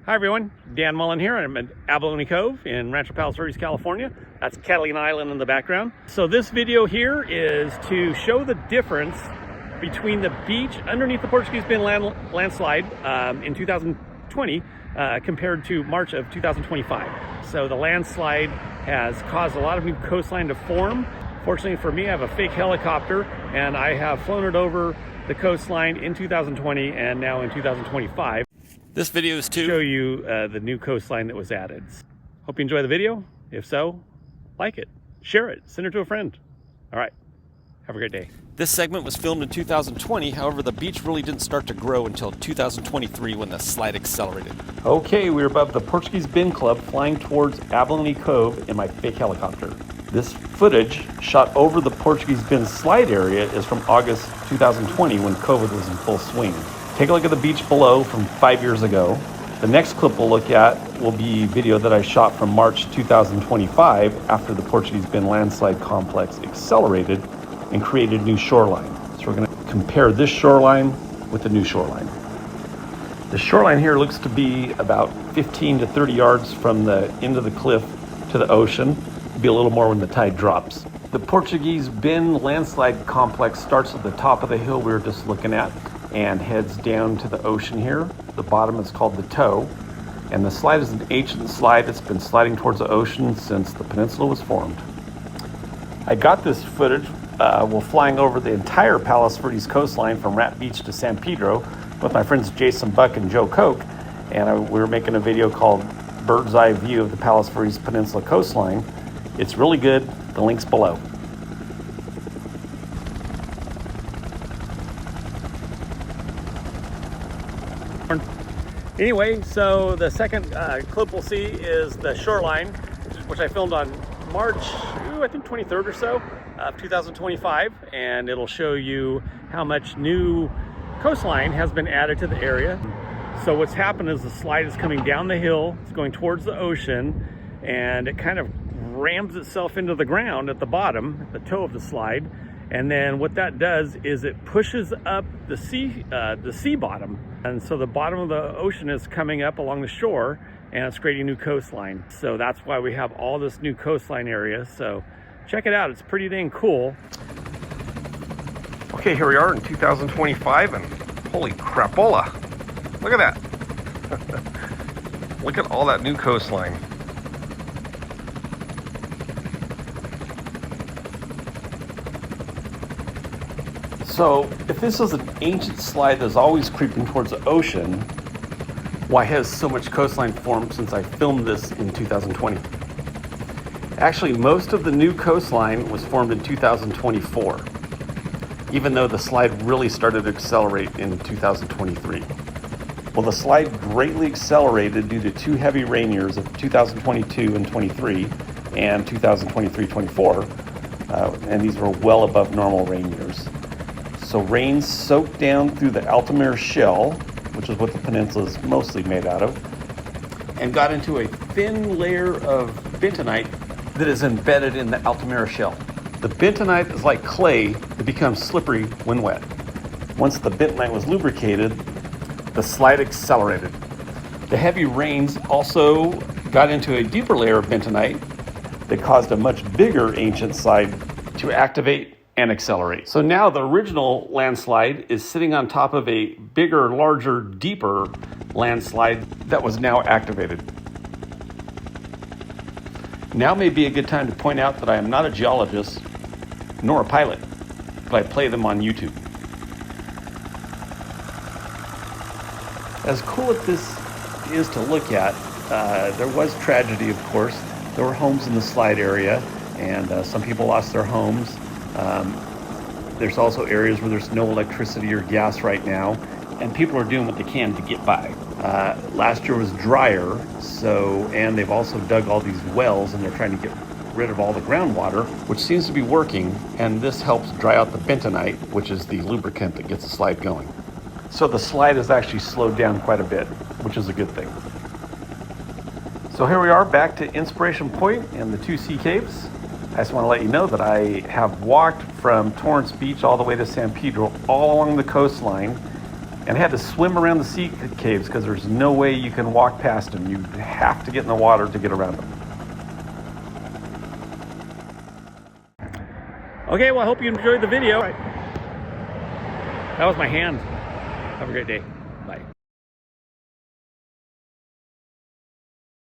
Hi everyone, Dan Mullen here. I'm at Abalone Cove in Rancho Palos Verdes, California. That's Catalina Island in the background. So this video here is to show the difference between the beach underneath the Portuguese Bend landslide in 2020 compared to March of 2025. So the landslide has caused a lot of new coastline to form. Fortunately for me, I have a fake helicopter and I have flown it over the coastline in 2020 and now in 2025. This video is to show you the new coastline that was added. Hope you enjoy the video. If so, like it, share it, send it to a friend. All right, have a great day. This segment was filmed in 2020, however the beach really didn't start to grow until 2023 when the slide accelerated. Okay, we're above the Portuguese Bend Club flying towards Abalone Cove in my fake helicopter. This footage shot over the Portuguese Bend slide area is from August 2020 when COVID was in full swing. Take a look at the beach below from 5 years ago. The next clip we'll look at will be video that I shot from March 2025 after the Portuguese Bend landslide complex accelerated and created new shoreline. So we're going to compare this shoreline with the new shoreline. The shoreline here looks to be about 15 to 30 yards from the end of the cliff to the ocean. It'll be a little more when the tide drops. The Portuguese Bend landslide complex starts at the top of the hill we were just looking at and heads down to the ocean here. The bottom is called the toe, and the slide is an ancient slide that's been sliding towards the ocean since the peninsula was formed. I got this footage while flying over the entire Palos Verdes coastline from Rat Beach to San Pedro with my friends Jason Buck and Joe Koch, and we were making a video called Bird's Eye View of the Palos Verdes Peninsula coastline. It's really good. The link's below. Anyway, so the second clip we'll see is the shoreline, which I filmed on March, I think 23rd or so of 2025, and it'll show you how much new coastline has been added to the area. So what's happened is the slide is coming down the hill, it's going towards the ocean, and it kind of rams itself into the ground at the bottom, at the toe of the slide. And then what that does is it pushes up the sea bottom. And so the bottom of the ocean is coming up along the shore and it's creating new coastline. So that's why we have all this new coastline area. So check it out, it's pretty dang cool. Okay, here we are in 2025 and holy crapola. Look at that. Look at all that new coastline. So, if this is an ancient slide that's always creeping towards the ocean, why has so much coastline formed since I filmed this in 2020? Actually, most of the new coastline was formed in 2024, even though the slide really started to accelerate in 2023. Well, the slide greatly accelerated due to two heavy rain years of 2022 and 23 and 2023-24, and these were well above normal rain years. So rain soaked down through the Altamira shell, which is what the peninsula is mostly made out of, and got into a thin layer of bentonite that is embedded in the Altamira shell. The bentonite is like clay that becomes slippery when wet. Once the bentonite was lubricated, the slide accelerated. The heavy rains also got into a deeper layer of bentonite that caused a much bigger ancient slide to activate and accelerate. So now the original landslide is sitting on top of a bigger, larger, deeper landslide that was now activated. Now may be a good time to point out that I am not a geologist nor a pilot, but I play them on YouTube. As cool as this is to look at, there was tragedy, of course. There were homes in the slide area, and some people lost their homes. There's also areas where there's no electricity or gas right now, and people are doing what they can to get by. Last year was drier, and they've also dug all these wells, and they're trying to get rid of all the groundwater, which seems to be working, and this helps dry out the bentonite, which is the lubricant that gets the slide going. So the slide has actually slowed down quite a bit, which is a good thing. So here we are back to Inspiration Point and the two sea caves. I just want to let you know that I have walked from Torrance Beach all the way to San Pedro, all along the coastline, And I had to swim around the sea caves because there's no way you can walk past them. You have to get in the water to get around them. Okay, well, I hope you enjoyed the video. That was my hand. Have a great day. Bye.